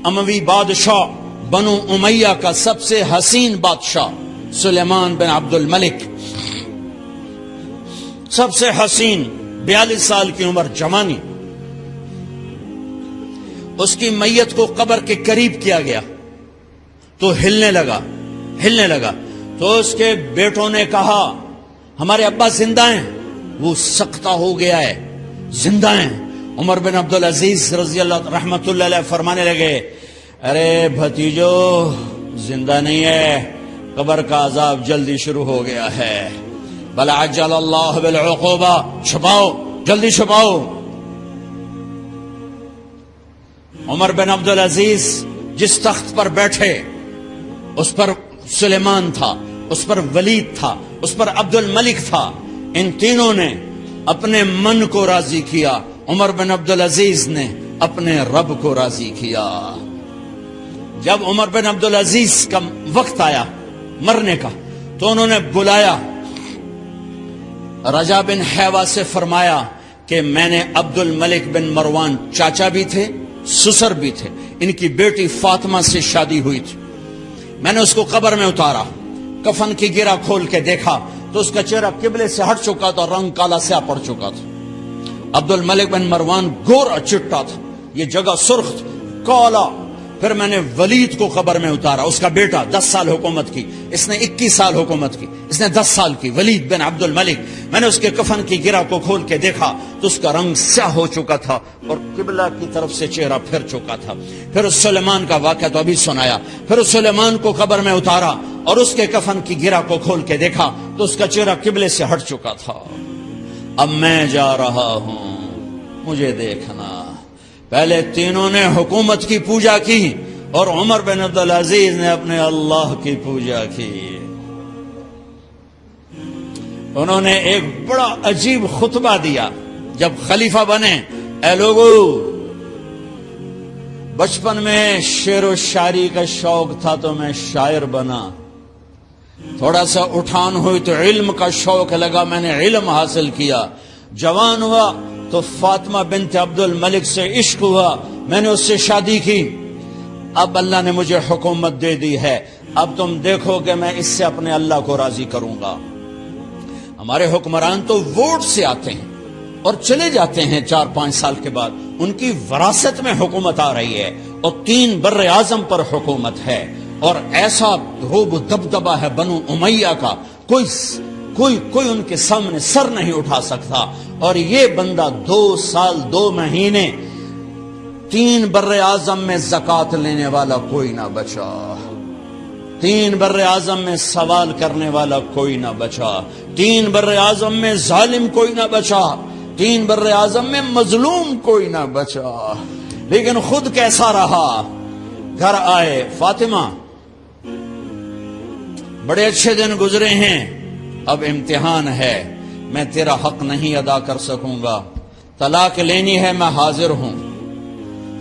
اموی بادشاہ بنو امیہ کا سب سے حسین بادشاہ سلیمان بن عبد الملک، سب سے حسین، 42 سال کی عمر، جوانی، اس کی میت کو قبر کے قریب کیا گیا تو ہلنے لگا تو اس کے بیٹوں نے کہا ہمارے ابا زندہ ہیں، وہ سکتہ ہو گیا ہے، زندہ ہیں۔ عمر بن عبدالعزیز رضی اللہ رحمت اللہ علیہ فرمانے لگے ارے بھتیجو زندہ نہیں ہے، قبر کا عذاب جلدی شروع ہو گیا ہے، بل عجل اللہ بالعقوبہ، چھپاؤ، جلدی چھپاؤ۔ عمر بن عبدالعزیز جس تخت پر بیٹھے اس پر سلیمان تھا، اس پر ولید تھا، اس پر عبد الملک تھا، ان تینوں نے اپنے من کو راضی کیا، عمر بن عبدالعزیز نے اپنے رب کو راضی کیا۔ جب عمر بن عبدالعزیز کا وقت آیا مرنے کا تو انہوں نے بلایا رجا بن حیوہ سے، فرمایا کہ میں نے عبد الملک بن مروان، چاچا بھی تھے سسر بھی تھے، ان کی بیٹی فاطمہ سے شادی ہوئی تھی، میں نے اس کو قبر میں اتارا، کفن کی گرہ کھول کے دیکھا تو اس کا چہرہ قبلے سے ہٹ چکا تھا، رنگ کالا سیاہ پڑ چکا تھا۔ عبد الملک بن مروان گورا چٹا تھا، یہ جگہ سرخ تھی، کالا۔ پھر میں نے ولید کو قبر میں اتارا، اس کا بیٹا 10 سال حکومت کی، اس نے 21 سال حکومت کی، اس نے 10 سال کی، ولید بن عبد الملک۔ میں نے اس کے کفن کی گرہ کو کھول کے دیکھا تو اس کا رنگ سیاہ ہو چکا تھا اور قبلہ کی طرف سے چہرہ پھر چکا تھا۔ پھر اس سلیمان کا واقعہ تو ابھی سنایا، پھر اس سلیمان کو قبر میں اتارا اور اس کے کفن کی گرہ کو کھول کے دیکھا تو اس کا چہرہ قبلے سے ہٹ چکا تھا۔ اب میں جا رہا ہوں، مجھے دیکھنا۔ پہلے تینوں نے حکومت کی پوجا کی اور عمر بن عبدالعزیز نے اپنے اللہ کی پوجا کی۔ انہوں نے ایک بڑا عجیب خطبہ دیا جب خلیفہ بنے، اے لوگو، بچپن میں شعر و شاعری کا شوق تھا تو میں شاعر بنا، تھوڑا سا اٹھان ہوئی تو علم کا شوق لگا، میں نے علم حاصل کیا، جوان ہوا تو فاطمہ بنت عبد الملک سے عشق ہوا، میں نے اس سے شادی کی، اب اللہ نے مجھے حکومت دے دی ہے، اب تم دیکھو کہ میں اس سے اپنے اللہ کو راضی کروں گا۔ ہمارے حکمران تو ووٹ سے آتے ہیں اور چلے جاتے ہیں 4-5 سال کے بعد، ان کی وراثت میں حکومت آ رہی ہے اور 3 بر اعظم پر حکومت ہے، اور ایسا روب دبدبہ ہے بنو امیہ کا، کوئی ان کے سامنے سر نہیں اٹھا سکتا، اور یہ بندہ 2 سال 2 مہینے 3 بر اعظم میں زکوٰۃ لینے والا کوئی نہ بچا، 3 بر اعظم میں سوال کرنے والا کوئی نہ بچا، 3 بر اعظم میں ظالم کوئی نہ بچا، 3 بر اعظم میں مظلوم کوئی نہ بچا۔ لیکن خود کیسا رہا؟ گھر آئے، فاطمہ بڑے اچھے دن گزرے ہیں، اب امتحان ہے، میں تیرا حق نہیں ادا کر سکوں گا، طلاق لینی ہے میں حاضر ہوں،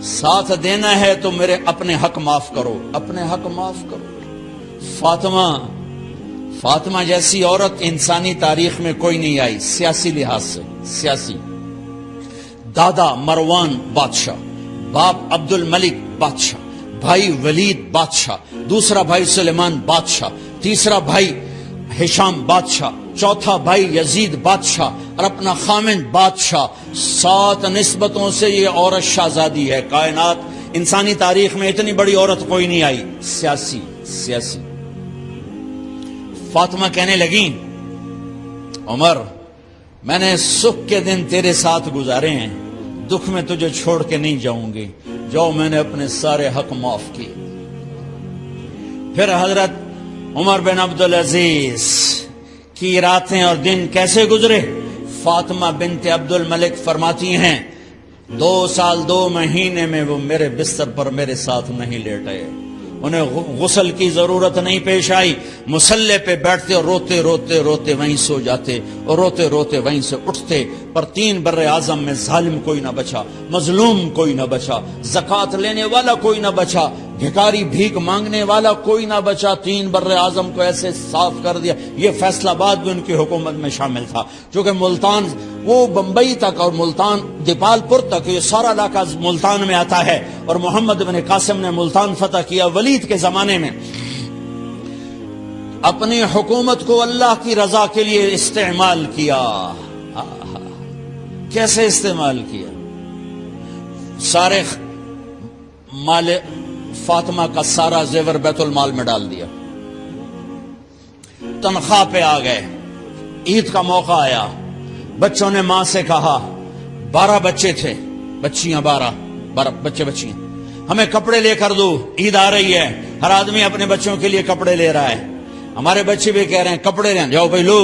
ساتھ دینا ہے تو میرے اپنے حق معاف کرو، اپنے حق معاف کرو۔ فاطمہ جیسی عورت انسانی تاریخ میں کوئی نہیں آئی، سیاسی لحاظ سے، سیاسی، دادا مروان بادشاہ، باپ عبد الملک بادشاہ، بھائی ولید بادشاہ، دوسرا بھائی سلیمان بادشاہ، تیسرا بھائی ہشام بادشاہ، چوتھا بھائی یزید بادشاہ، اور اپنا خامند بادشاہ، 7 نسبتوں سے یہ عورت شہزادی ہے۔ کائنات انسانی تاریخ میں اتنی بڑی عورت کوئی نہیں آئی، سیاسی۔ فاطمہ کہنے لگیں عمر، میں نے سکھ کے دن تیرے ساتھ گزارے ہیں، دکھ میں تجھے چھوڑ کے نہیں جاؤں گی، جو میں نے اپنے سارے حق معاف کیے۔ پھر حضرت عمر بن عبدالعزیز کی راتیں اور دن کیسے گزرے؟ فاطمہ بنت عبد الملک فرماتی ہیں 2 سال 2 مہینے میں وہ میرے بستر پر میرے ساتھ نہیں لیٹے، انہیں غسل کی ضرورت نہیں پیش آئی، مصلے پہ بیٹھتے اور روتے روتے وہیں سو جاتے اور روتے روتے وہیں سے اٹھتے، پر 3 بر اعظم میں ظالم کوئی نہ بچا، مظلوم کوئی نہ بچا، زکوٰۃ لینے والا کوئی نہ بچا، بھکاری بھیک مانگنے والا کوئی نہ بچا۔ 3 بر اعظم کو ایسے صاف کر دیا۔ یہ فیصل آباد بھی ان کی حکومت میں شامل تھا، چونکہ ملتان وہ بمبئی تک اور ملتان دیپال پور تک یہ سارا علاقہ ملتان میں آتا ہے، اور محمد بن قاسم نے ملتان فتح کیا ولید کے زمانے میں۔ اپنی حکومت کو اللہ کی رضا کے لیے استعمال کیا۔ کیسے استعمال کیا؟ سارے مال فاطمہ کا سارا زیور بیت المال میں ڈال دیا، تنخواہ پہ آ گئے، عید کا موقع آیا، بچوں نے ماں سے کہا، 12 بچے تھے، بچیاں 12 بچے بچیاں، ہمیں کپڑے لے کر دو، عید آ رہی ہے، ہر آدمی اپنے بچوں کے لیے کپڑے لے رہا ہے۔ ہمارے بچے بھی کہہ رہے ہیں کپڑے لیں، جاؤ بھائی لو۔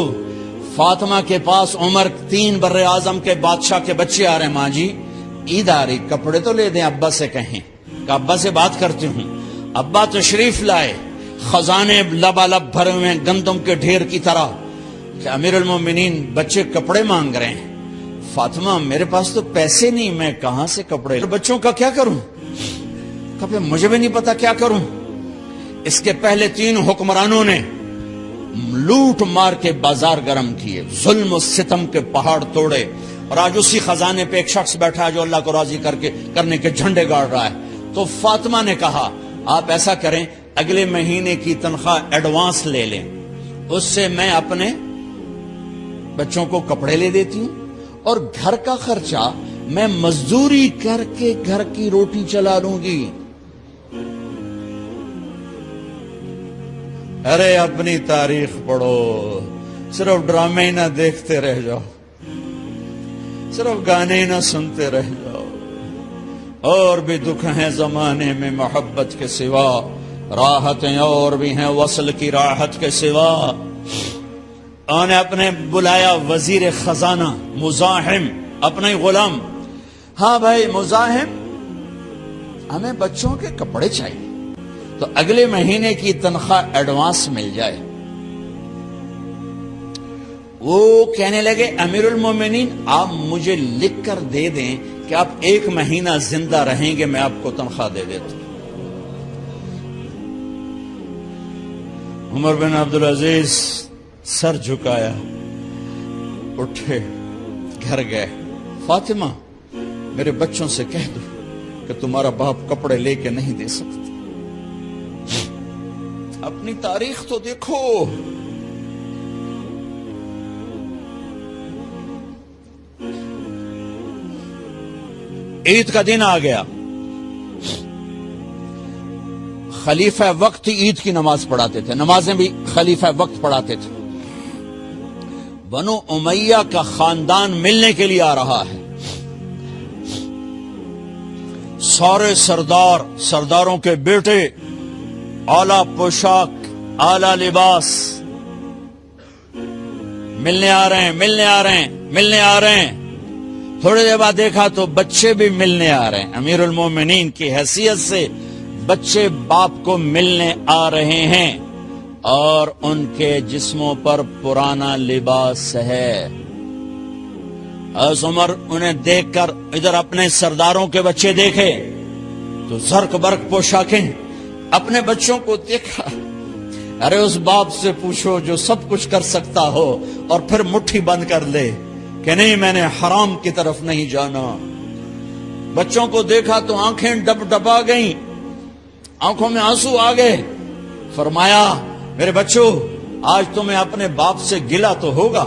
فاطمہ کے پاس عمر 3 بر اعظم کے بادشاہ کے بچے آ رہے ہیں، ماں جی عید آ رہی، کپڑے تو لے دیں، ابا سے کہیں کہ ابا سے بات کرتی ہوں۔ ابا تشریف لائے، خزانے لبالب بھرے ہوئے گندم کے ڈھیر کی طرح، کہ امیر المومنین بچے کپڑے مانگ رہے ہیں۔ فاطمہ میرے پاس تو پیسے نہیں، میں کہاں سے کپڑے، بچوں کا کیا کروں؟ کہ مجھے بھی نہیں پتا کیا کروں۔ اس کے پہلے 3 حکمرانوں نے لوٹ مار کے بازار گرم کیے، ظلم و ستم کے پہاڑ توڑے، اور آج اسی خزانے پہ ایک شخص بیٹھا ہے جو اللہ کو راضی کرنے کے جھنڈے گاڑ رہا ہے۔ تو فاطمہ نے کہا آپ ایسا کریں، اگلے مہینے کی تنخواہ ایڈوانس لے لیں، اس سے میں اپنے بچوں کو کپڑے لے دیتی ہوں، اور گھر کا خرچہ میں مزدوری کر کے گھر کی روٹی چلا لوں گی۔ ارے اپنی تاریخ پڑھو، صرف ڈرامے ہی نہ دیکھتے رہ جاؤ، صرف گانے ہی نہ سنتے رہ جاؤ۔ اور بھی دکھ ہیں زمانے میں محبت کے سوا، راحتیں اور بھی ہیں وصل کی راحت کے سوا۔ انہوں نے اپنے بلایا وزیر خزانہ مزاحم، اپنا ہی غلام، ہاں بھائی مزاحم ہمیں بچوں کے کپڑے چاہیے، تو اگلے مہینے کی تنخواہ ایڈوانس مل جائے۔ وہ کہنے لگے امیر المومنین آپ مجھے لکھ کر دے دیں کہ آپ 1 مہینہ زندہ رہیں گے، میں آپ کو تنخواہ دے دیتا ہوں۔ عمر بن عبدالعزیز سر جھکایا، اٹھے، گھر گئے، فاطمہ میرے بچوں سے کہہ دو کہ تمہارا باپ کپڑے لے کے نہیں دے سکتا۔ اپنی تاریخ تو دیکھو، عید کا دن آ گیا، خلیفہ وقت عید کی نماز پڑھاتے تھے، نمازیں بھی خلیفہ وقت پڑھاتے تھے۔ بنو امیہ کا خاندان ملنے کے لیے آ رہا ہے، سارے سرداروں کے بیٹے اعلیٰ پوشاک، اعلیٰ لباس، ملنے آ رہے ہیں۔ تھوڑی دیر بعد دیکھا تو بچے بھی ملنے آ رہے ہیں، امیر المومنین کی حیثیت سے بچے باپ کو ملنے آ رہے ہیں، اور ان کے جسموں پر پرانا لباس ہے۔ حضرت عمر انہیں دیکھ کر ادھر اپنے سرداروں کے بچے دیکھے تو زرق برق پوشاکیں، اپنے بچوں کو دیکھا۔ ارے اس باپ سے پوچھو جو سب کچھ کر سکتا ہو اور پھر مٹھی بند کر لے کہ نہیں میں نے حرام کی طرف نہیں جانا۔ بچوں کو دیکھا تو آنکھیں ڈبا گئیں، آنکھوں میں آنسو آ گئے۔ فرمایا میرے بچوں آج تمہیں اپنے باپ سے گلہ تو ہوگا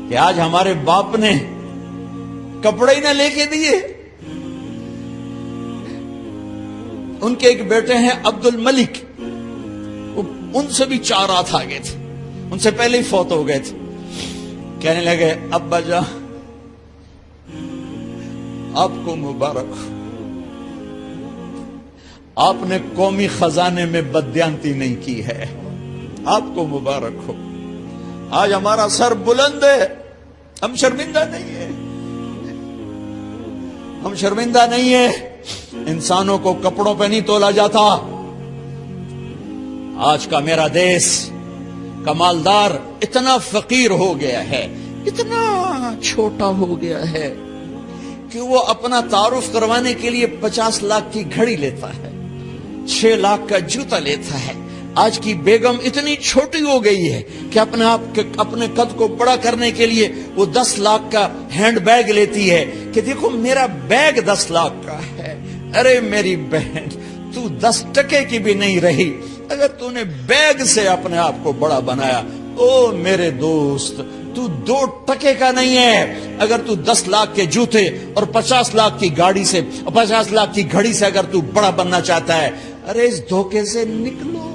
کہ آج ہمارے باپ نے کپڑے ہی نہ لے کے دیے۔ ان کے ایک بیٹے ہیں عبد الملک، ان سے بھی 4 رات آگے تھے، ان سے پہلے ہی فوت ہو گئے تھے۔ کہنے لگے ابا جان آپ کو مبارک ہو، آپ نے قومی خزانے میں بددیانتی نہیں کی ہے، آپ کو مبارک ہو۔ آج ہمارا سر بلند ہے، ہم شرمندہ نہیں ہیں، ہم شرمندہ نہیں ہیں۔ انسانوں کو کپڑوں پہ نہیں تولا جاتا۔ آج کا میرا دیس کا مالدار اتنا فقیر ہو گیا ہے اتنا چھوٹا ہو گیا ہے کہ وہ اپنا تعارف کروانے کے لیے 50 لاکھ کی گھڑی لیتا ہے، 6 لاکھ کا جوتا لیتا ہے۔ آج کی بیگم اتنی چھوٹی ہو گئی ہے کہ اپنے قد کو بڑا کرنے کے لیے وہ 10 لاکھ کا ہینڈ بیگ لیتی ہے کہ دیکھو میرا بیگ 10 لاکھ کا ہے۔ ارے میری بہن، تو 10 ٹکے کی بھی نہیں رہی اگر تو نے بیگ سے اپنے آپ کو بڑا بنایا۔ او میرے دوست، تو 2 ٹکے کا نہیں ہے اگر تو 10 لاکھ کے جوتے اور 50 لاکھ کی گاڑی سے اور 50 لاکھ کی گھڑی سے اگر تو بڑا بننا چاہتا ہے۔ ارے اس دھوکے سے نکلو۔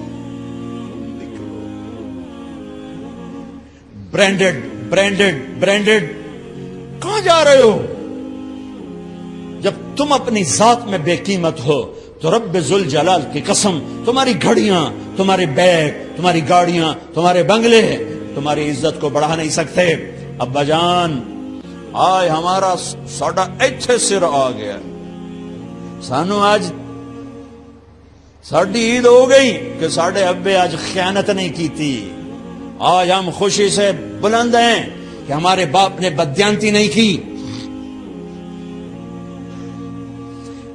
برینڈڈ کہاں جا رہے ہو؟ جب تم اپنی ذات میں بے قیمت ہو تو رب ذوالجلال کی قسم، تمہاری گھڑیاں، تمہارے بیگ، تمہاری گاڑیاں، تمہارے بنگلے تمہاری عزت کو بڑھا نہیں سکتے۔ ابا جان، آج ہمارا ساڈا ایتھے سر آ گیا، سانو آج ساڈی عید ہو گئی کہ ساڈے ابے آج خیانت نہیں کی تھی۔ آج ہم خوشی سے بلند ہیں کہ ہمارے باپ نے بددیانتی نہیں کی۔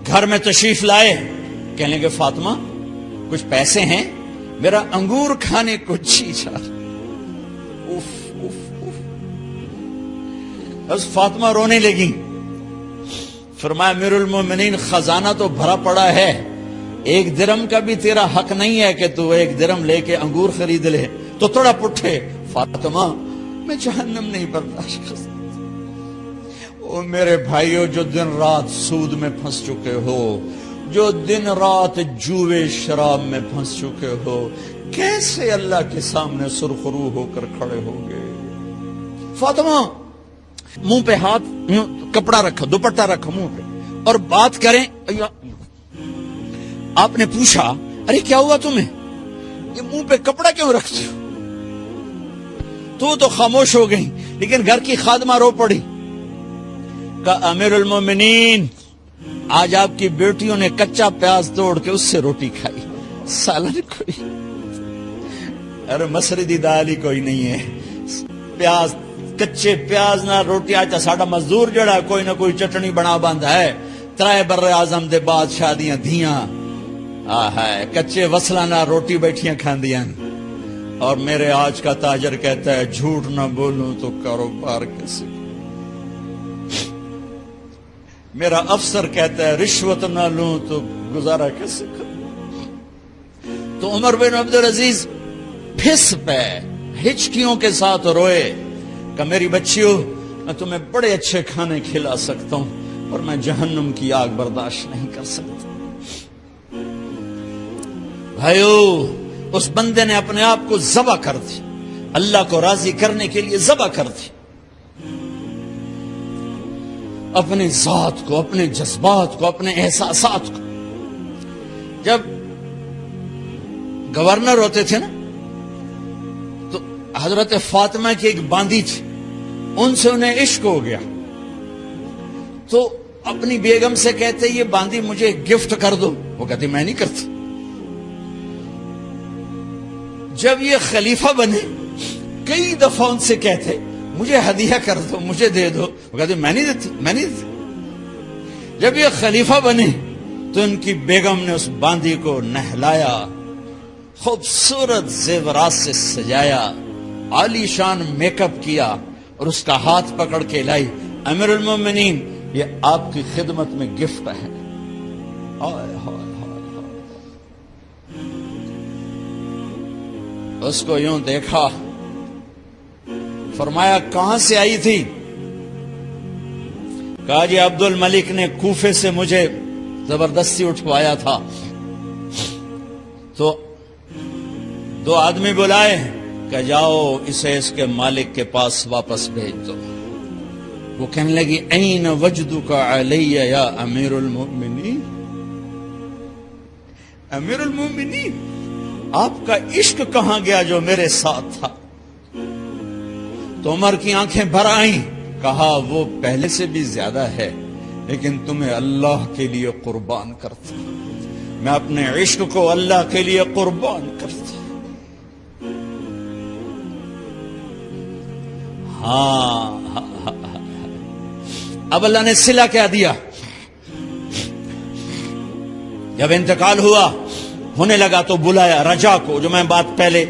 گھر میں تشریف لائے، کہنے کہ فاطمہ کچھ پیسے ہیں، میرا انگور کھانے کو جی چاہ۔ بس فاطمہ رونے لگی۔ فرمایا امیر المومنین، خزانہ تو بھرا پڑا ہے، 1 درم کا بھی تیرا حق نہیں ہے کہ تو 1 درم لے کے انگور خرید لے۔ تو تھوڑا پٹھے، فاطمہ میں جہنم نہیں برداشت کر سکتا۔ او میرے بھائیو، جو دن رات سود میں پھنس چکے ہو، جو دن رات جوے شراب میں پھنس چکے ہو، کیسے اللہ کے سامنے سرخرو ہو کر کھڑے ہوگے؟ فاطمہ منہ پہ ہاتھ، کپڑا رکھا، دوپٹہ رکھا منہ پہ اور بات کریں۔ آپ نے پوچھا ارے کیا ہوا تمہیں، یہ منہ پہ کپڑا کیوں رکھتے ہو؟ تو خاموش ہو گئی، لیکن گھر کی خادمہ رو پڑی۔ کہا امیر المومنین، آج آپ کی بیٹیوں نے کچا پیاز توڑ کے اس سے روٹی کھائی، سالن کوئی، ارے مسردی دال ہی کوئی نہیں ہے، پیاز، کچے پیاز نہ روٹی۔ آج ساڈا مزدور جڑا کوئی نہ کوئی چٹنی بنا باندا ہے، 3 بر اعظم دے بعد شادیاں دھیاں، کچے وصلہ نہ روٹی بیٹھیاں کھاندیاں۔ اور میرے آج کا تاجر کہتا ہے جھوٹ نہ بولوں تو کاروبار کیسے، میرا افسر کہتا ہے رشوت نہ لوں تو گزارا کیسے کروں۔ تو عمر بن عبدالعزیز پھس پہ ہچکیوں کے ساتھ روئے کہ میری بچیوں، میں تمہیں بڑے اچھے کھانے کھلا سکتا ہوں اور میں جہنم کی آگ برداشت نہیں کر سکتا۔ بھائیو، اس بندے نے اپنے آپ کو ذبح کر دی، اللہ کو راضی کرنے کے لیے ذبح کر دی، اپنی ذات کو، اپنے جذبات کو، اپنے احساسات کو۔ جب گورنر ہوتے تھے نا تو حضرت فاطمہ کی ایک باندی تھی، ان سے انہیں عشق ہو گیا، تو اپنی بیگم سے کہتے یہ باندی مجھے گفٹ کر دو، وہ کہتی میں نہیں کرتی۔ جب یہ خلیفہ بنے کئی دفعہ ان سے کہتے مجھے ہدیہ کر دو، مجھے دے دو، وہ کہتے میں نہیں دیتی۔ جب یہ خلیفہ بنے تو ان کی بیگم نے اس باندی کو نہلایا، خوبصورت زیورات سے سجایا، عالی شان میک اپ کیا اور اس کا ہاتھ پکڑ کے لائی، امیر المومنین یہ آپ کی خدمت میں گفٹ ہے۔ اس کو یوں دیکھا، فرمایا کہاں سے آئی تھی؟ کہا جی عبد الملک نے کوفے سے مجھے زبردستی اٹھوایا تھا، تو 2 آدمی بلائے کہ جاؤ اسے اس کے مالک کے پاس واپس بھیج دو۔ وہ کہنے لگی این وجدک علی یا امیر المؤمنین، امیر المؤمنین آپ کا عشق کہاں گیا جو میرے ساتھ تھا؟ تو عمر کی آنکھیں بھر آئیں، کہا وہ پہلے سے بھی زیادہ ہے، لیکن تمہیں اللہ کے لیے قربان کرتا، میں اپنے عشق کو اللہ کے لیے قربان کرتا۔ ہاں اب اللہ نے صلہ کیا دیا. جب انتقال ہوا ہونے لگا تو بلایا رجا کو, جو میں بات پہلے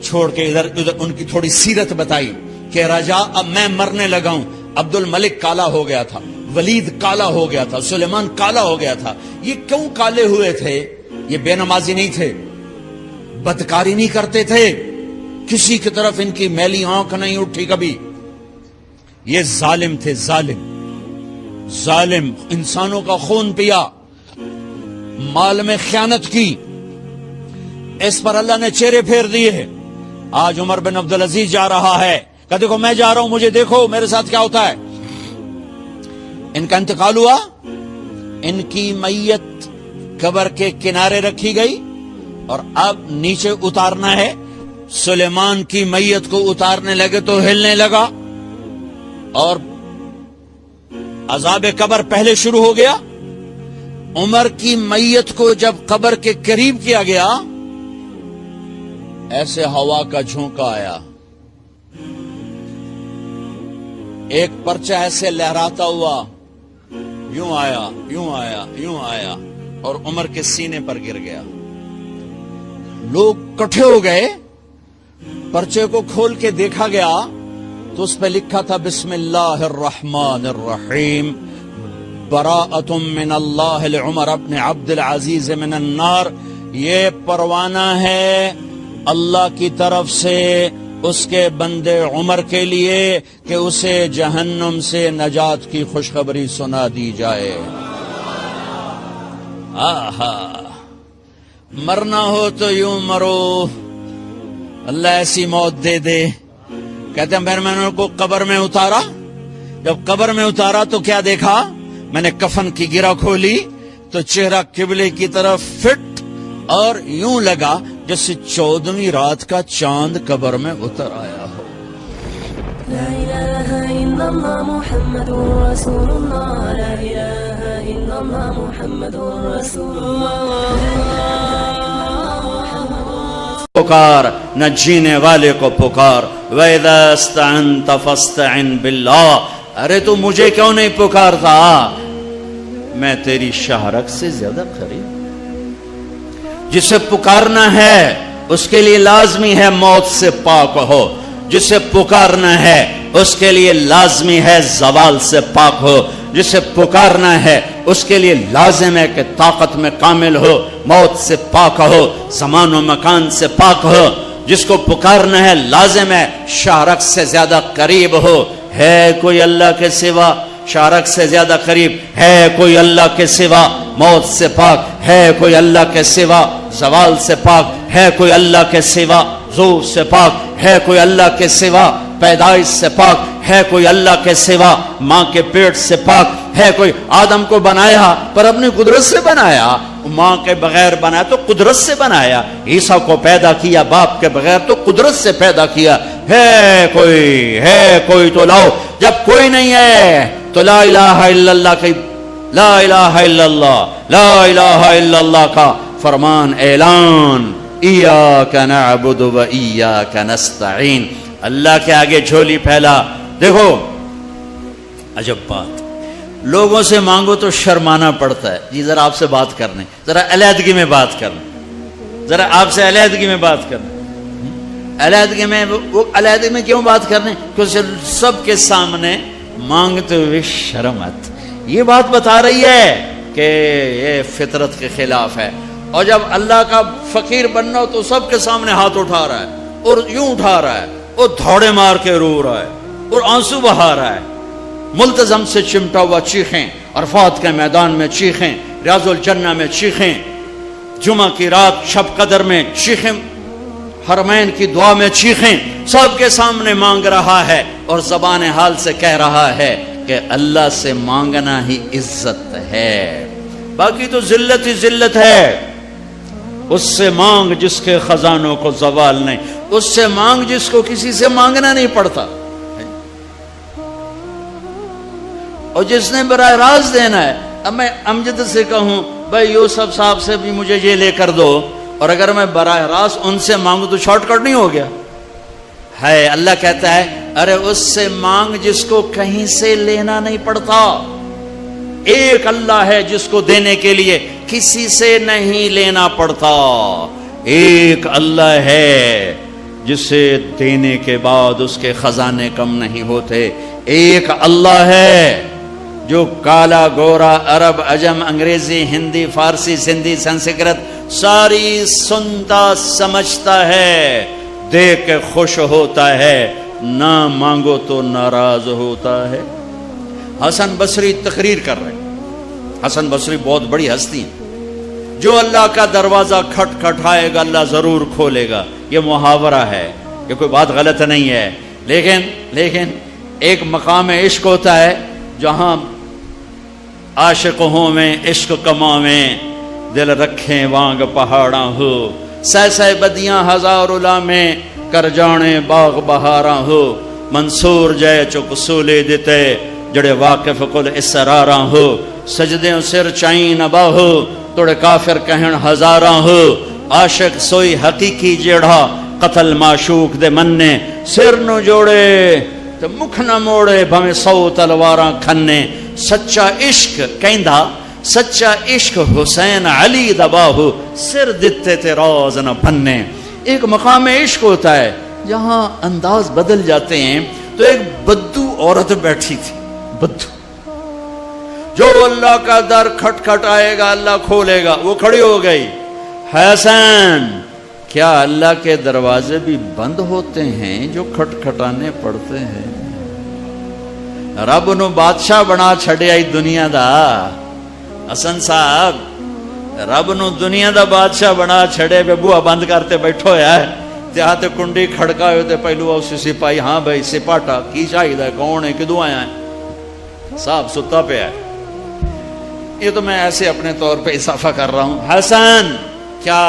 چھوڑ کے ادھر ان کی تھوڑی سیرت بتائی کہ رجا اب میں مرنے لگا ہوں. عبد الملک کالا ہو گیا تھا, ولید کالا ہو گیا تھا, سلیمان کالا ہو گیا تھا. یہ کیوں کالے ہوئے تھے؟ یہ بے نمازی نہیں تھے, بدکاری نہیں کرتے تھے, کسی کی طرف ان کی میلی آنکھ نہیں اٹھی کبھی. یہ ظالم تھے, ظالم انسانوں کا خون پیا, مال میں خیانت کی. اس پر اللہ نے چہرے پھیر دیے. آج عمر بن عبدالعزیز جا رہا ہے کہ دیکھو میں جا رہا ہوں, مجھے دیکھو میرے ساتھ کیا ہوتا ہے. ان کا انتقال ہوا, ان کی میت قبر کے کنارے رکھی گئی اور اب نیچے اتارنا ہے. سلیمان کی میت کو اتارنے لگے تو ہلنے لگا اور عذاب قبر پہلے شروع ہو گیا. عمر کی میت کو جب قبر کے قریب کیا گیا, ایسے ہوا کا جھونکا آیا, ایک پرچہ ایسے لہراتا ہوا یوں آیا, یوں آیا, یوں آیا اور عمر کے سینے پر گر گیا. لوگ کٹھے ہو گئے, پرچے کو کھول کے دیکھا گیا تو اس پہ لکھا تھا بسم اللہ الرحمن الرحیم براءۃ من اللہ لعمر بن عبد العزیز من النار. یہ پروانہ ہے اللہ کی طرف سے اس کے بندے عمر کے لیے کہ اسے جہنم سے نجات کی خوشخبری سنا دی جائے. آہا, مرنا ہو تو یوں مرو, اللہ ایسی موت دے دے. کہتے ہیں پھر میں نے ان کو قبر میں اتارا. جب قبر میں اتارا تو کیا دیکھا, میں نے کفن کی گرہ کھولی تو چہرہ قبلے کی طرف فٹ اور یوں لگا جیسے 14ویں رات کا چاند قبر میں اتر آیا ہو. لا الہ الا اللہ محمد رسول اللہ, لا الہ الا اللہ محمد رسول اللہ. پکار نہ جینے والے کو پکار, وَإِذَا اسْتَعَنْتَ فَاسْتَعِنْ بِاللَّهِ. ارے تو مجھے کیوں نہیں پکارتا, میں تیری شہرک سے زیادہ قریب. جسے پکارنا ہے اس کے لیے لازمی ہے موت سے پاک ہو, جسے پکارنا ہے اس کے لیے لازمی ہے زوال سے پاک ہو, جسے پکارنا ہے اس کے لیے لازم ہے کہ طاقت میں کامل ہو, موت سے پاک ہو, زمان و مکان سے پاک ہو. جس کو پکارنا ہے لازم ہے شارک سے زیادہ قریب ہو. ہے کوئی اللہ کے سوا شارک سے زیادہ قریب؟ ہے کوئی اللہ کے سوا موت سے پاک؟ ہے کوئی اللہ کے سوا زوال سے پاک؟ ہے کوئی اللہ کے سوا زور سے پاک؟ ہے کوئی اللہ کے سوا پیدائش سے پاک؟ ہے کوئی اللہ کے سوا ماں کے پیٹ سے پاک؟ ہے کوئی؟ آدم کو بنایا پر اپنی قدرت سے بنایا, ماں کے بغیر بنایا تو قدرت سے بنایا. عیسیٰ کو پیدا کیا باپ کے بغیر تو قدرت سے پیدا کیا. ہے کوئی تو لاؤ. جب کوئی نہیں ہے تو لا الہ الا اللہ کی, لا الہ الا اللہ, لا الہ الا اللہ کا فرمان اعلان, ایاک نعبد و ایاک نستعین. اللہ کے آگے جھولی پھیلا. دیکھو عجب بات, لوگوں سے مانگو تو شرمانا پڑتا ہے. جی ذرا آپ سے بات کرنے, ذرا علیحدگی میں بات کرنے, ذرا آپ سے علیحدگی میں بات کرنے. علیحدگی میں وہ علیحدگی میں کیوں بات کرنے؟ کیونکہ سب کے سامنے مانگتے ہوئے شرم آتی. یہ بات بتا رہی ہے کہ یہ فطرت کے خلاف ہے. اور جب اللہ کا فقیر بننا ہو تو سب کے سامنے ہاتھ اٹھا رہا ہے اور یوں اٹھا رہا ہے اور دھوڑے مار کے رو رہا ہے اور آنسو بہا رہا ہے. ملتزم سے چمٹا ہوا چیخیں, عرفات کے میدان میں چیخیں, ریاض الجنہ میں چیخیں, جمعہ کی رات شب قدر میں چیخیں, حرمین کی دعا میں چیخیں. سب کے سامنے مانگ رہا ہے اور زبان حال سے کہہ رہا ہے کہ اللہ سے مانگنا ہی عزت ہے, باقی تو ذلت ہی ذلت ہے. اس سے مانگ جس کے خزانوں کو زوال نہیں, اس سے مانگ جس کو کسی سے مانگنا نہیں پڑتا, اور جس نے براہ راست دینا ہے. اب میں امجد سے کہوں بھائی یوسف صاحب سے بھی مجھے یہ لے کر دو, اور اگر میں براہ راست ان سے مانگوں تو شارٹ کٹ نہیں ہو گیا ہے. اللہ کہتا ہے ارے اس سے مانگ جس کو کہیں سے لینا نہیں پڑتا. ایک اللہ ہے جس کو دینے کے لیے کسی سے نہیں لینا پڑتا. ایک اللہ ہے جسے دینے کے بعد اس کے خزانے کم نہیں ہوتے. ایک اللہ ہے جو کالا گورا عرب عجم انگریزی ہندی فارسی سندھی سنسکرت ساری سنتا سمجھتا ہے, دیکھ کے خوش ہوتا ہے, نہ مانگو تو ناراض ہوتا ہے. حسن بصری تقریر کر رہے. حسن بصری بہت بڑی ہستی ہیں. جو اللہ کا دروازہ کھٹ کھٹائے گا اللہ ضرور کھولے گا. یہ محاورہ ہے, یہ کوئی بات غلط نہیں ہے. لیکن ایک مقام عشق ہوتا ہے جہاں عاشق ہوں میں عشق کماویں, دل رکھیں وانگ پہاڑاں ہو, سہ بدیاں ہزار علامیں کر جانے باغ بہاراں ہو. منصور جے چک سولے دیتے جڑے واقف کل اسراراں ہو. سجدیں سر چائیں نبا ہو توڑے کافر کہن ہزاراں ہو. عاشق سوئی حقیقی جیڑا قتل معشوق دے مننے, سر نو جوڑے تو مکھ نہ موڑے بھویں 100 تلواراں کھنے. سچا عشق کہندا سچا عشق حسین علی دباہو, سر دتے تے راز نہ بھنے. ایک مقام عشق ہوتا ہے جہاں انداز بدل جاتے ہیں. تو ایک بدو عورت بیٹھی تھی, بدو, جو اللہ کا در کھٹ کھٹ آئے گا اللہ کھولے گا. وہ کھڑی ہو گئی, حسن کیا اللہ کے دروازے بھی بند ہوتے ہیں جو کھٹ کھٹانے پڑتے ہیں؟ رب نو بادشاہ بنا چھڑے آئی دنیا دا. حسن صاحب رب نو دنیا دا بادشاہ بنا چھڑے پہ بوا بند کرتے بیٹھو ہے. تے کنڈی کھڑکا ہوتے پہلو اسی سپاہی, ہاں بھائی سپاٹا کی چاہیے, کون ہے, کدوں آیا ہے؟ صاحب ستا پہ ہے. یہ تو میں ایسے اپنے طور پہ اضافہ کر رہا ہوں. حسن کیا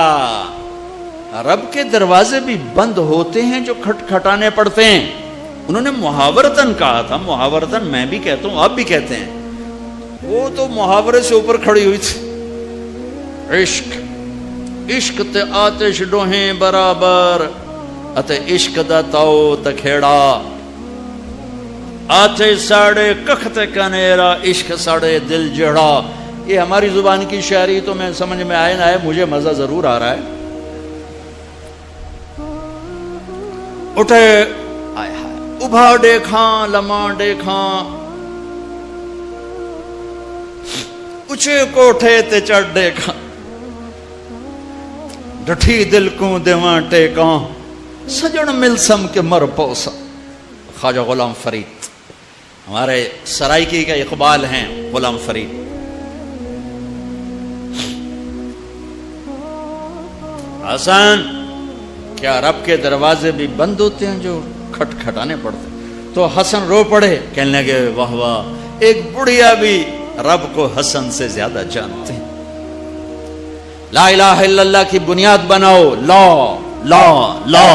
رب کے دروازے بھی بند ہوتے ہیں جو کھٹ کھٹانے پڑتے ہیں؟ انہوں نے محاورتن کہا تھا. محاورتن میں بھی کہتا ہوں, آپ بھی کہتے ہیں. وہ تو محاورے سے اوپر کھڑی ہوئی تھی. عشق عشق تے آتش ڈوہیں برابر, اتے عشق دا تاؤ تکھیڑا. آتش ساڑے کخت کنیرا, عشق ساڑے دل جڑا. یہ ہماری زبان کی شاعری تو میں سمجھ میں آئے نہ آئے, مجھے مزہ ضرور آ رہا ہے. اٹھے ابھا دیکھاں لماں دیکھاں, اچھے کوٹھے تے چڑھ دیکھاں, ڈٹھی دل کو دیواں ٹیکاں, سجن ملسم کے مر پوسا. خواجہ غلام فرید ہمارے سرائکی کا اقبال ہیں. غلام فرید حسن کیا رب کے دروازے بھی بند ہوتے ہیں جو کھٹ کھٹانے پڑتے؟ تو حسن رو پڑے, کہنے لگے واہ واہ, ایک بڑھیا بھی رب کو حسن سے زیادہ جانتے ہیں. لا الہ الا اللہ کی بنیاد بناؤ. لا لا لا,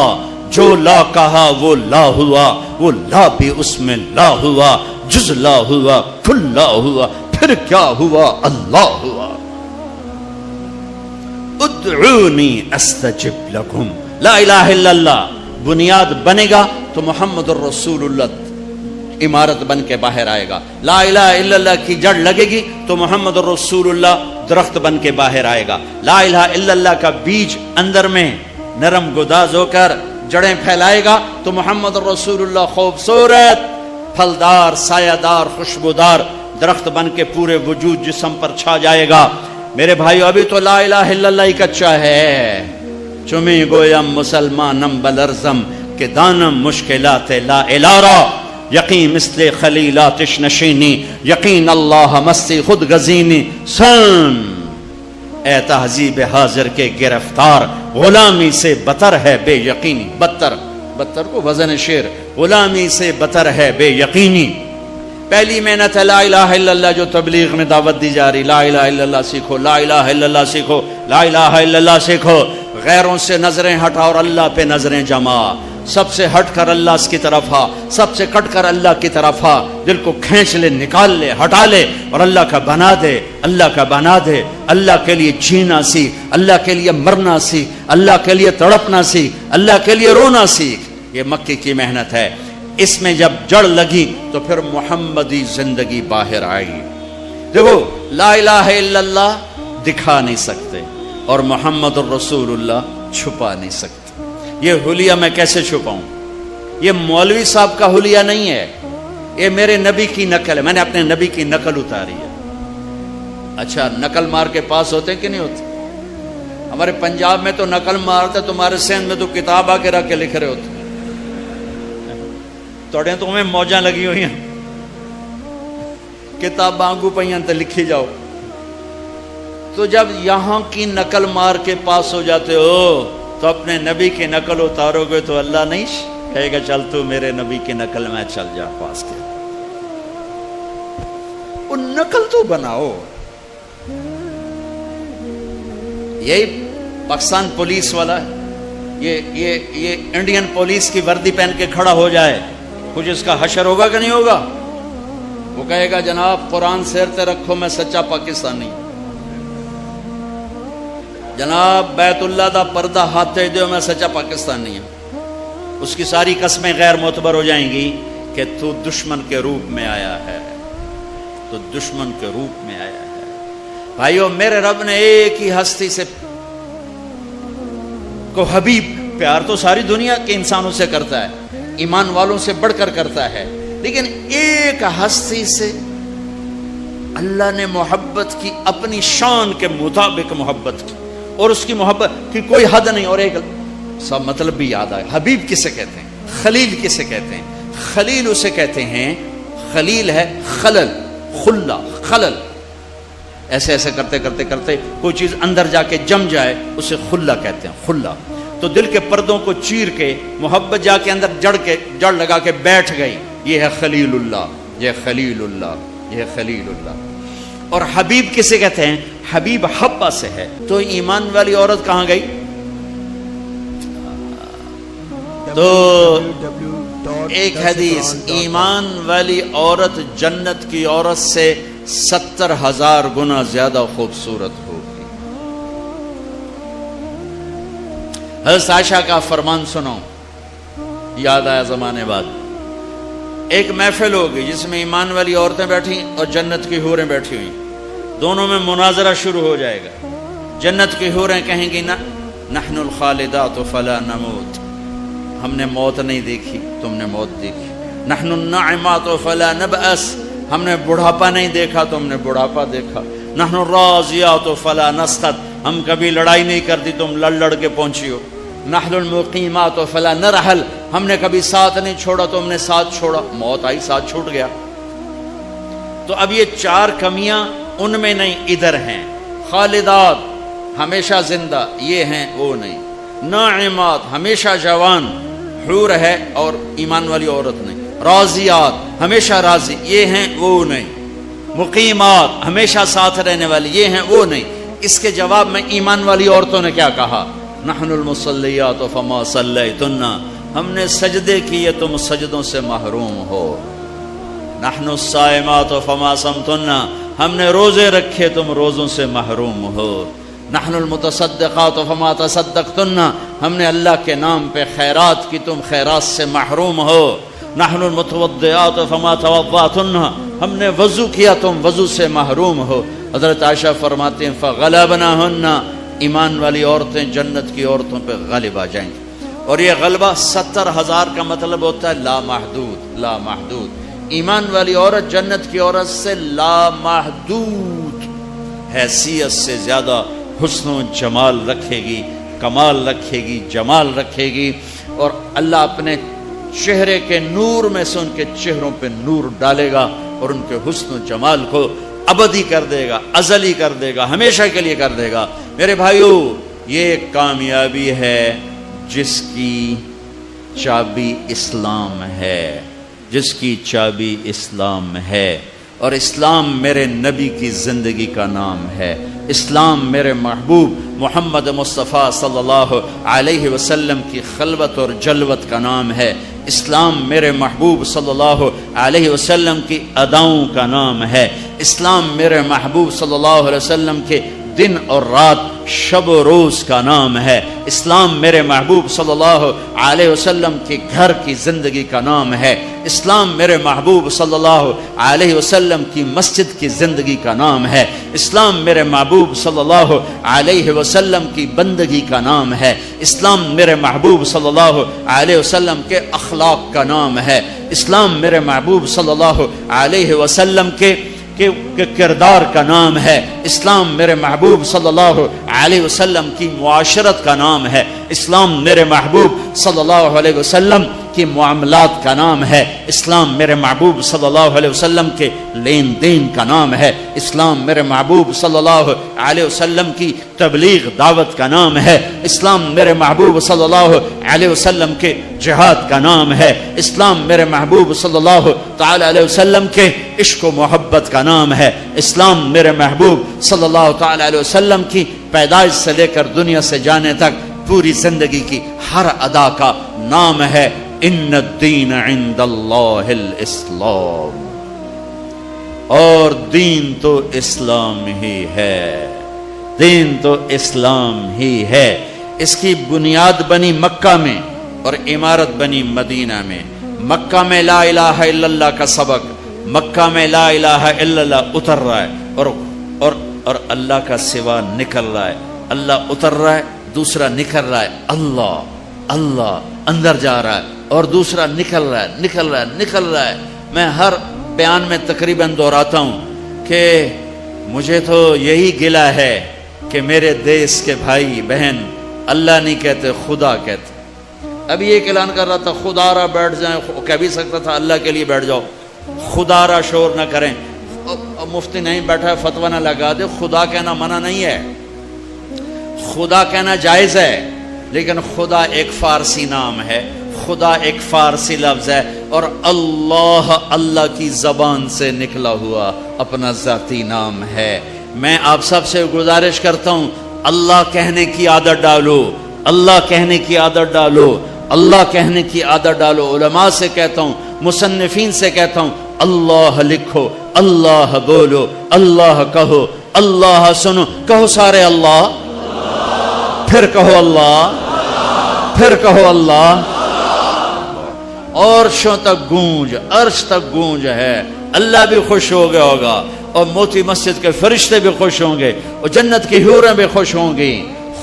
جو لا کہا وہ لا ہوا, وہ لا بھی اس میں لا ہوا, جز لا ہوا, کل لا ہوا, پھر کیا ہوا, اللہ ہوا. ادعونی استجب لکم. لا الہ الا اللہ بنیاد بنے گا تو محمد الرسول اللہ عمارت بن کے باہر آئے گا. لا الہ الا اللہ کی جڑ لگے گی تو محمد الرسول اللہ درخت بن کے باہر آئے گا. لا الہ الا اللہ کا بیج اندر میں نرم گداز ہو کر جڑیں پھیلائے گا تو محمد الرسول اللہ خوبصورت پھلدار سایہ دار خوشبودار درخت بن کے پورے وجود جسم پر چھا جائے گا. میرے بھائیو ابھی تو لا الہ الا اللہ ہی کچا ہے. چمی گویم مسلمانم بلرزم کہ دانم مشکلات لا الارا, یقین مثل خلیلاتش نشینی, یقین اللہ مستی خود گزینی. سن اے تہذیب حاضر کے گرفتار, غلامی سے بتر ہے بے یقینی. بتر کو وزن شعر, غلامی سے بتر ہے بے یقینی. پہلی محنت ہے لا الہ الا اللہ جو تبلیغ میں دعوت دی جا رہی. لا الہ الا اللہ سیکھو, لا الہ الا اللہ سیکھو, لا الہ الا اللہ سیکھو. غیروں سے نظریں ہٹا اور اللہ پہ نظریں جما. سب سے ہٹ کر اللہ کی طرف آ, سب سے کٹ کر اللہ کی طرف آ. دل کو کھینچ لے, نکال لے, ہٹا لے اور اللہ کا بنا دے, اللہ کا بنا دے. اللہ کے لیے جینا سیکھ, اللہ کے لیے مرنا سیکھ, اللہ کے لیے تڑپنا سیکھ, اللہ کے لیے رونا سیکھ. یہ مکی کی محنت ہے. اس میں جب جڑ لگی تو پھر محمدی زندگی باہر آئی. دیکھو لا الہ الا اللہ دکھا نہیں سکتے اور محمد الرسول اللہ چھپا نہیں سکتے. یہ حلیہ میں کیسے چھپاؤں؟ یہ مولوی صاحب کا حلیہ نہیں ہے، یہ میرے نبی کی نقل ہے. میں نے اپنے نبی کی نقل اتاری ہے. اچھا نقل مار کے پاس ہوتے کہ نہیں ہوتے؟ ہمارے پنجاب میں تو نقل مارتے، تمہارے سندھ میں تو کتاب آ کے رکھ کے لکھ رہے ہوتے. توڑے تو ہمیں موجاں لگی ہوئی ہیں، کتاب آنگو پہیاں تو لکھی جاؤ. تو جب یہاں کی نقل مار کے پاس ہو جاتے ہو تو اپنے نبی کی نقل اتارو گے تو اللہ نہیں کہے گا چل تو میرے نبی کی نقل میں چل جا پاس کے. وہ نقل تو بناؤ. یہی پاکستان پولیس والا ہے، یہ انڈین پولیس کی وردی پہن کے کھڑا ہو جائے، کچھ اس کا حشر ہوگا کہ نہیں ہوگا؟ وہ کہے گا جناب قرآن سیرتے رکھو میں سچا پاکستانی. جناب بیت اللہ دا پردہ ہاتھے دیو میں سچا پاکستانی ہوں. اس کی ساری قسمیں غیر معتبر ہو جائیں گی کہ تو دشمن کے روپ میں آیا ہے، تو دشمن کے روپ میں آیا ہے. بھائیو میرے رب نے ایک ہی ہستی سے کو حبیب، پیار تو ساری دنیا کے انسانوں سے کرتا ہے، ایمان والوں سے بڑھ کر کرتا ہے، لیکن ایک ہستی سے اللہ نے محبت کی، اپنی شان کے مطابق محبت کی، اور اس کی محبت کی کوئی حد نہیں. اور ایک سب مطلب بھی یاد آئے، حبیب کسے کہتے ہیں؟ خلیل کسے کہتے ہیں؟ خلیل اسے کہتے ہیں، خلیل ہے خلل، خلا، خلل. ایسے ایسے کرتے کرتے کرتے کوئی چیز اندر جا کے جم جائے اسے خلا کہتے ہیں، خلا. تو دل کے پردوں کو چیر کے محبت جا کے اندر جڑ لگا کے بیٹھ گئی. یہ ہے خلیل اللہ، یہ خلیل اللہ، یہ خلیل اللہ. اور حبیب کسے کہتے ہیں؟ حبیب حبہ سے ہے. تو ایمان والی عورت کہاں گئی؟ تو ایک حدیث، ایمان والی عورت جنت کی عورت سے 70,000 گنا زیادہ خوبصورت ہوگی. حضرت عائشہ کا فرمان سنو، یاد آیا زمانے بعد. ایک محفل ہوگی جس میں ایمان والی عورتیں بیٹھی اور جنت کی حوریں بیٹھی ہوئی، دونوں میں مناظرہ شروع ہو جائے گا. جنت کی حوریں کہیں گی نا نحن الخالدات فلا نموت، ہم نے موت نہیں دیکھی، تم نے موت دیکھی. نحن الناعمات فلا نبأس، ہم نے بڑھاپا نہیں دیکھا، تم نے بڑھاپا دیکھا. نحن الراضیات فلا نسخط، ہم کبھی لڑائی نہیں کرتی، تم لڑ کے پہنچی ہو. نحن المقیمات فلا نرحل، ہم نے کبھی ساتھ نہیں چھوڑا، تم نے ساتھ چھوڑا. موت آئی ساتھ چھوٹ گیا. تو اب یہ 4 کمیاں ان میں نہیں، ادھر ہیں. خالدات ہمیشہ زندہ، یہ ہیں وہ نہیں. ناعمات ہمیشہ جوان، حور ہے اور ایمان والی عورت نہیں. راضیات ہمیشہ راضی، یہ ہیں وہ نہیں. مقیمات ہمیشہ ساتھ رہنے والی، یہ ہیں وہ نہیں. اس کے جواب میں ایمان والی عورتوں نے کیا کہا؟ نحن المصلیات فما صلیتن، ہم نے سجدے کیے تم سجدوں سے محروم ہو. نحن الصائمات فما صمتن، ہم نے روزے رکھے تم روزوں سے محروم ہو. نحن المتصدقات فما تصدقتن، ہم نے اللہ کے نام پہ خیرات کی تم خیرات سے محروم ہو. نحن المتوضئات فما توضأتن، ہم نے وضو کیا تم وضو سے محروم ہو. حضرت عائشہ فرماتے ہیں فغلبناہن، ایمان والی عورتیں جنت کی عورتوں پہ غالب آ جائیں گی. اور یہ غلبہ 70,000 کا مطلب ہوتا ہے لامحدود، لامحدود. ایمان والی عورت جنت کی عورت سے لامحدود حیثیت سے زیادہ حسن و جمال رکھے گی، کمال رکھے گی، جمال رکھے گی. اور اللہ اپنے چہرے کے نور میں سے ان کے چہروں پہ نور ڈالے گا اور ان کے حسن و جمال کو ابدی کر دے گا، ازلی کر دے گا، ہمیشہ کے لیے کر دے گا. میرے بھائیو، یہ کامیابی ہے جس کی چابی اسلام ہے، جس کی چابی اسلام ہے. اور اسلام میرے نبی کی زندگی کا نام ہے. اسلام میرے محبوب محمد مصطفیٰ صلی اللہ علیہ وسلم کی خلوت اور جلوت کا نام ہے. اسلام میرے محبوب صلی اللہ علیہ وسلم کی اداؤں کا نام ہے. اسلام میرے محبوب صلی اللہ علیہ وسلم کے دن اور رات شب و روز کا نام ہے۔ اسلام میرے محبوب صلی اللہ علیہ وسلم کے گھر کی زندگی کا نام ہے۔ اسلام میرے محبوب صلی اللہ علیہ وسلم کی مسجد کی زندگی کا نام ہے۔ اسلام میرے محبوب صلی اللہ علیہ وسلم کی بندگی کا نام ہے۔ اسلام میرے محبوب صلی اللہ علیہ وسلم کے اخلاق کا نام ہے۔ اسلام میرے محبوب صلی اللہ علیہ وسلم کے کردار کا نام ہے۔ اسلام میرے محبوب صلی اللہ علیہ وسلم کی معاشرت کا نام ہے۔ اسلام میرے محبوب صلی اللہ علیہ وسلم کی معاملات کا نام ہے۔ اسلام میرے محبوب صلی اللہ علیہ وسلم کے لین دین کا نام ہے۔ اسلام میرے محبوب صلی اللہ علیہ وسلم کی تبلیغ دعوت کا نام ہے۔ اسلام میرے محبوب صلی اللہ علیہ وسلم کے جہاد کا نام ہے۔ اسلام میرے محبوب صلی اللہ تعالی علیہ وسلم کے عشق و محبت کا نام ہے۔ اسلام میرے محبوب صلی اللہ تعالی علیہ وسلم کی پیدائش سے لے کر دنیا سے جانے تک پوری زندگی کی ہر ادا کا نام ہے۔ ان الدین عند اللہ الاسلام، اور دین تو اسلام ہی ہے، دین تو اسلام ہی ہے۔ اس کی بنیاد بنی مکہ میں اور عمارت بنی مدینہ میں۔ مکہ میں لا الہ الا اللہ کا سبق، مکہ میں لا الہ الا اللہ اتر رہا ہے اور اللہ کا سوا نکل رہا ہے۔ اللہ اتر رہا ہے، دوسرا نکل رہا ہے، اللہ اللہ اندر جا رہا ہے، اور دوسرا نکل رہا ہے نکل رہا ہے نکل رہا ہے۔ میں ہر بیان میں تقریباً دہراتا ہوں کہ مجھے تو یہی گلہ ہے کہ میرے دیس کے بھائی بہن اللہ نہیں کہتے، خدا کہتے۔ ابھی ایک اعلان کر رہا تھا خدا را بیٹھ جائیں، کہہ بھی سکتا تھا اللہ کے لیے بیٹھ جاؤ، خدا را شور نہ کریں۔ مفتی نہیں بیٹھا ہے فتویٰ نہ لگا دے، خدا کہنا منع نہیں ہے، خدا کہنا جائز ہے، لیکن خدا ایک فارسی نام ہے، خدا ایک فارسی لفظ ہے، اور اللہ اللہ کی زبان سے نکلا ہوا اپنا ذاتی نام ہے۔ میں آپ سب سے گزارش کرتا ہوں، اللہ کہنے کی عادت ڈالو، اللہ کہنے کی عادت ڈالو، اللہ کہنے کی عادت ڈالو۔ علماء سے کہتا ہوں، مصنفین سے کہتا ہوں، اللہ لکھو، اللہ بولو، اللہ کہو، اللہ سنو، کہو سارے اللہ، پھر کہو اللہ، پھر کہو اللہ، عرشوں تک گونج، عرش تک گونج ہے۔ اللہ بھی خوش ہو گیا ہوگا، اور موتی مسجد کے فرشتے بھی خوش ہوں گے، اور جنت کی حوریں بھی خوش ہوں گی۔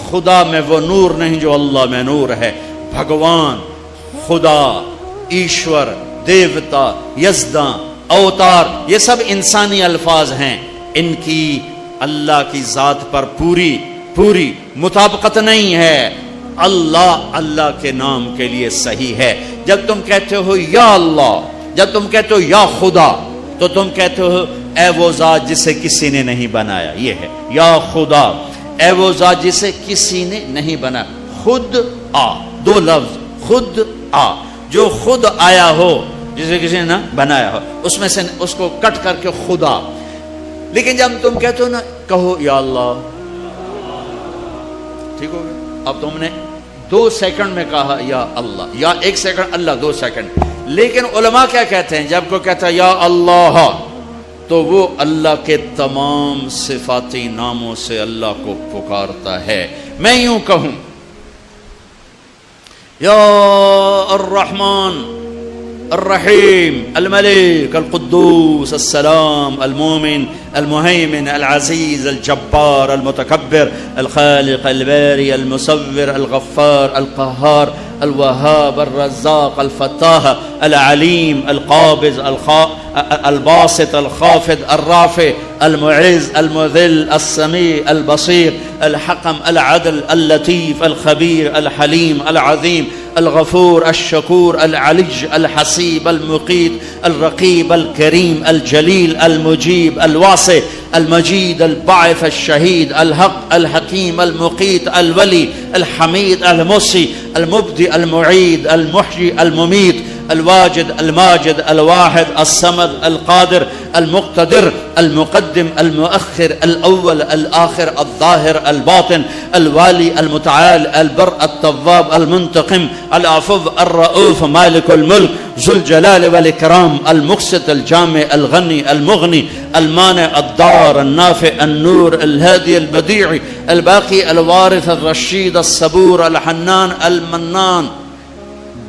خدا میں وہ نور نہیں جو اللہ میں نور ہے۔ بھگوان، خدا، ایشور، دیوتا، یزداں، اوتار، یہ سب انسانی الفاظ ہیں، ان کی اللہ کی ذات پر پوری مطابقت نہیں ہے۔ اللہ اللہ کے نام کے لیے صحیح ہے۔ جب تم کہتے ہو یا اللہ، جب تم کہتے ہو یا خدا، تو تم کہتے ہو اے وہ ذات جسے کسی نے نہیں بنایا، یہ ہے یا خدا، اے وہ ذات جسے کسی نے نہیں بنایا۔ خود آ، دو لفظ، خود آ، جو خود آیا ہو جسے کسی نے نہ بنایا ہو، اس میں سے اس کو کٹ کر کے خدا۔ لیکن جب تم کہتے ہو نا کہو یا اللہ، ٹھیک ہو گیا؟ اب تم نے 2 سیکنڈ میں کہا یا اللہ، یا 1 سیکنڈ اللہ 2 سیکنڈ۔ لیکن علماء کیا کہتے ہیں؟ جب کوئی کہتا ہے یا اللہ، تو وہ اللہ کے تمام صفاتی ناموں سے اللہ کو پکارتا ہے۔ میں یوں کہوں یا الرحمن الرحیم الملک القدوس السلام المؤمن المهيمن العزيز الجبار المتكبر الخالق الباري المصور الغفار القهار الوهاب الرزاق الفتاح العليم القابض الباسط الخافض الرافع المعز المذل السميع البصير الحكم العدل اللطيف الخبير الحليم العظيم الغفور الشكور العلي الحسيب المقيت الرقيب الكريم الجليل المجيب الواسع المجيد الباعث الشهيد الحق الحكيم المقيت الولي الحميد المحصي المبدئ المعيد المحيي المميت الواجد الماجد الواحد الصمد القادر المقتدر المقدم المؤخر الأول الآخر الظاهر الباطن الوالي المتعال البر التواب المنتقم العفو الرؤوف مالك الملك ذو الجلال والإكرام المقسط الجامع الغني المغني المانع الضار النافع النور الهادي البديع الباقي الوارث الرشید الصبور الحنان المنان.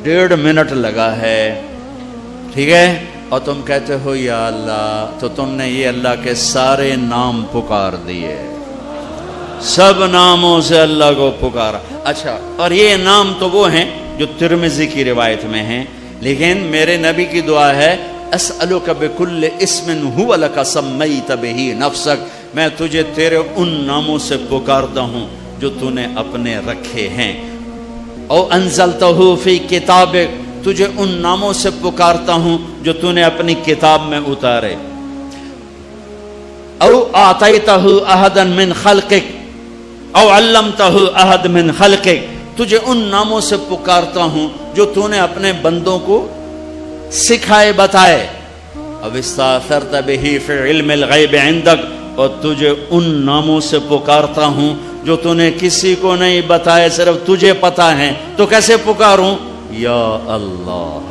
1.5 منٹ لگا ہے، ٹھیک ہے، اور تم کہتے ہو یا اللہ، تو تم نے یہ اللہ کے سارے نام پکار دیے، سب ناموں سے اللہ کو پکارا. اچھا، اور یہ نام تو وہ ہیں جو ترمذی کی روایت میں ہیں، لیکن میرے نبی کی دعا ہے اسألک بکل اسم هو لک سمیت بہ نفسک، میں تجھے تیرے ان ناموں سے پکارتا ہوں جو تو نے اپنے رکھے ہیں. او انزلتہ فی کتابک، تجھے ان ناموں سے پکارتا ہوں جو تو نے اپنی کتاب میں اتارے. او اعطیتہ احدا من خلقک او علمتہ احد من خلقک، تجھے ان ناموں سے پکارتا ہوں جو تو نے اپنے بندوں کو سکھائے بتائے. اب استاثرت بہ فی علم الغیب عندک، اور تجھے ان ناموں سے پکارتا ہوں جو تو نے کسی کو نہیں بتائے، صرف تجھے پتا ہے. تو کیسے پکاروں؟ یا اللہ.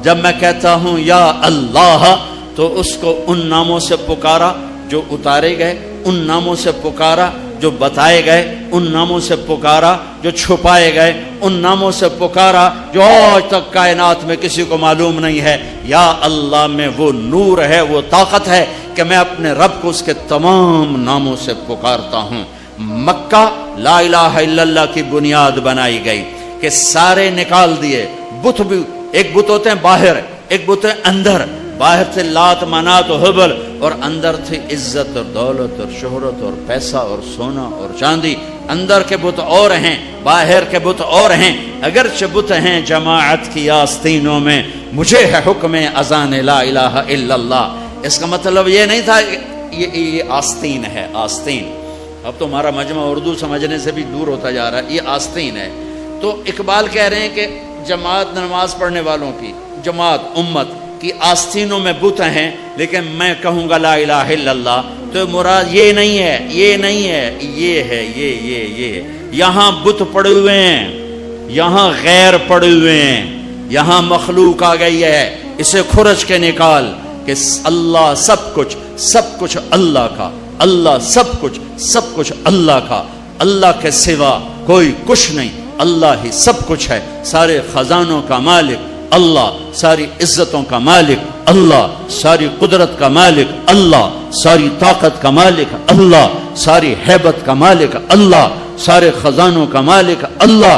جب میں کہتا ہوں یا اللہ تو اس کو ان ناموں سے پکارا جو اتارے گئے، ان ناموں سے پکارا جو بتائے گئے، ان ناموں سے پکارا جو چھپائے گئے، ان ناموں سے پکارا جو آج تک کائنات میں کسی کو معلوم نہیں ہے. یا اللہ میں وہ نور ہے، وہ طاقت ہے کہ میں اپنے رب کو اس کے تمام ناموں سے پکارتا ہوں. مکہ لا الہ الا اللہ کی بنیاد بنائی گئی کہ سارے نکال دیے. بت بھی، ایک بت ہوتے ہیں باہر، ایک بت ہے اندر. باہر تھے لات منات و حبل، اور اندر تھی عزت اور دولت اور شہرت اور پیسہ اور سونا اور چاندی. اندر کے بت اور ہیں، باہر کے بت اور ہیں. اگرچہ بت ہیں جماعت کی آستینوں میں، مجھے ہے حکم اذان لا الہ الا اللہ. اس کا مطلب یہ نہیں تھا یہ آستین ہے، آستین. اب تو ہمارا مجمع اردو سمجھنے سے بھی دور ہوتا جا رہا ہے. یہ آستین ہے. تو اقبال کہہ رہے ہیں کہ جماعت نماز پڑھنے والوں کی، جماعت امت کی آستینوں میں بت ہیں، لیکن میں کہوں گا لا الہ الا اللہ تو مراد یہ نہیں ہے، یہ نہیں ہے، یہ ہے، یہ. یہاں بت پڑے ہوئے ہیں، یہاں غیر پڑے ہوئے ہیں، یہاں مخلوق آ گئی ہے. اسے کھرچ کے نکال کہ اللہ سب کچھ اللہ کا، اللہ سب کچھ اللہ کا. اللہ کے سوا کوئی کچھ نہیں، اللہ ہی سب کچھ ہے. سارے خزانوں کا مالک اللہ، ساری عزتوں کا مالک اللہ، ساری قدرت کا مالک اللہ، ساری طاقت کا مالک اللہ، ساری ہیبت کا مالک اللہ، سارے خزانوں کا مالک اللہ،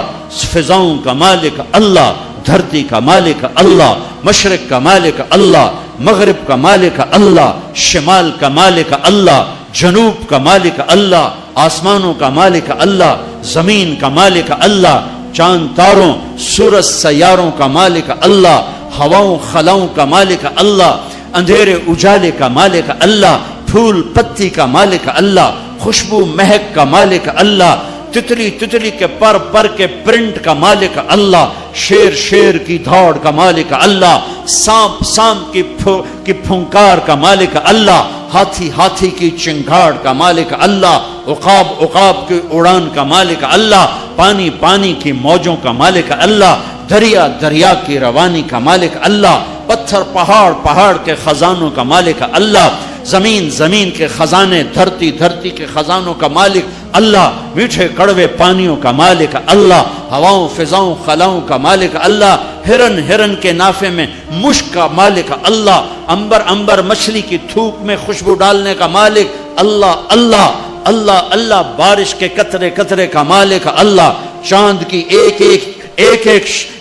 فضاؤں کا مالک اللہ، دھرتی کا مالک اللہ، مشرق کا مالک اللہ، مغرب کا مالک اللہ، شمال کا مالک اللہ، جنوب کا مالک اللہ، آسمانوں کا مالک اللہ، زمین کا مالک اللہ، چاند تاروں سورج سیاروں کا مالک اللہ، ہواؤں خلاؤں کا مالک اللہ، اندھیرے اجالے کا مالک اللہ، پھول پتی کا مالک اللہ، خوشبو مہک کا مالک اللہ، تتلی کے پر کے پرنٹ کا مالک اللہ، شیر کی دھاڑ کا مالک اللہ، سانپ کی پھنکار کا مالک اللہ، ہاتھی کی چنگھاڑ کا مالک اللہ، عقاب کی اڑان کا مالک اللہ، پانی کی موجوں کا مالک اللہ، دریا کی روانی کا مالک اللہ، پتھر پہاڑ کے خزانوں کا مالک اللہ، زمین کے خزانے، دھرتی کے خزانوں کا مالک اللہ، میٹھے کڑوے پانیوں کا مالک اللہ، ہواؤں فضاؤں خلاؤں کا مالک اللہ، ہرن کے نافے میں مشک کا مالک اللہ، انبر مچھلی کی تھوک میں خوشبو ڈالنے کا مالک اللہ اللہ اللہ اللہ، بارش کے قطرے کا مالک اللہ، چاند کی